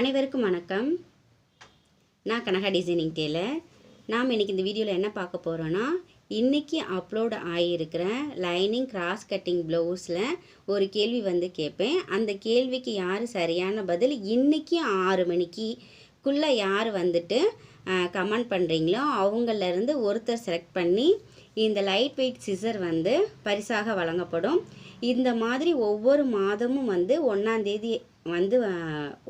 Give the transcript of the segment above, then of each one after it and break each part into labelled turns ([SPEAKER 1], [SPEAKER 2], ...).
[SPEAKER 1] அனைவருக்கும் வணக்கம். நான் கனகா டிசைனிங் டெய்லர். நாம் இன்றைக்கி இந்த வீடியோவில் என்ன பார்க்க போகிறோன்னா, இன்றைக்கி அப்லோட் ஆகியிருக்கிற லைனிங் கிராஸ் கட்டிங் ப்ளவுஸில் ஒரு கேள்வி கேட்பேன். அந்த கேள்விக்கு யார் சரியான பதில் இன்றைக்கி 6 மணிக்குள்ளே யார் கமெண்ட் பண்ணுறீங்களோ அவங்களிருந்து ஒருத்தர் செலக்ட் பண்ணி இந்த லைட் வெயிட் சிசர் பரிசாக வழங்கப்படும். இந்த மாதிரி ஒவ்வொரு மாதமும் 1ஆம் தேதி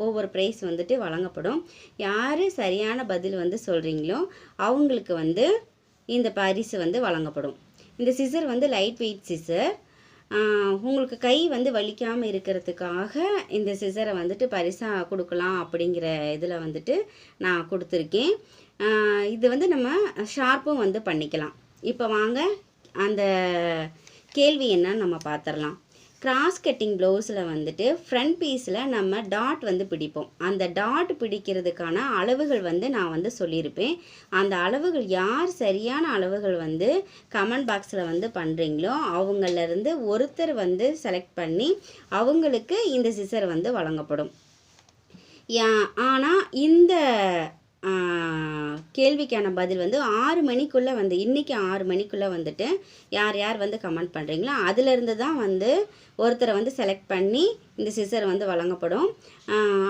[SPEAKER 1] ஒவ்வொரு ப்ரைஸ் வழங்கப்படும். யார் சரியான பதில் சொல்கிறீங்களோ அவங்களுக்கு இந்த பரிசு வழங்கப்படும். இந்த சிசர் லைட் வெயிட் சிசர். உங்களுக்கு கை வலிக்காமல் இருக்கிறதுக்காக இந்த சிசரை பரிசாக கொடுக்கலாம் அப்படிங்கிற இதில் நான் கொடுத்துருக்கேன். இது நம்ம ஷார்ப்பும் பண்ணிக்கலாம். இப்போ வாங்க அந்த கேள்வி என்னன்னு நம்ம பார்த்துடலாம். கிராஸ் கட்டிங் ப்ளவுஸில் ஃப்ரண்ட் பீஸில் நம்ம டாட் பிடிப்போம். அந்த டாட் பிடிக்கிறதுக்கான அளவுகள் நான் சொல்லியிருப்பேன். அந்த அளவுகள் யார் சரியான அளவுகள் கமெண்ட் பாக்ஸில் பண்ணுறீங்களோ அவங்களிருந்து ஒருத்தர் செலக்ட் பண்ணி அவங்களுக்கு இந்த சிசர் வழங்கப்படும். ஆனால் இந்த கேள்விக்கான பதில் 6 மணிக்குள்ளே இன்றைக்கி 6 மணிக்குள்ளே யார் யார் கமெண்ட் பண்ணுறீங்களோ அதிலிருந்து தான் ஒருத்தரை செலக்ட் பண்ணி இந்த சிசர் வழங்கப்படும்.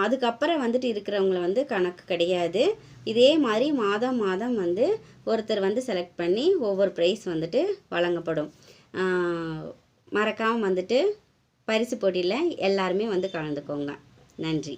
[SPEAKER 1] அதுக்கப்புறம் இருக்கிறவங்கள கணக்கு கிடையாது. இதே மாதிரி மாதம் ஒருத்தர் செலக்ட் பண்ணி ஒவ்வொரு ப்ரைஸ் வழங்கப்படும். மறக்காமல் பரிசு போட்டியில் எல்லாருமே கலந்துக்கோங்க. நன்றி.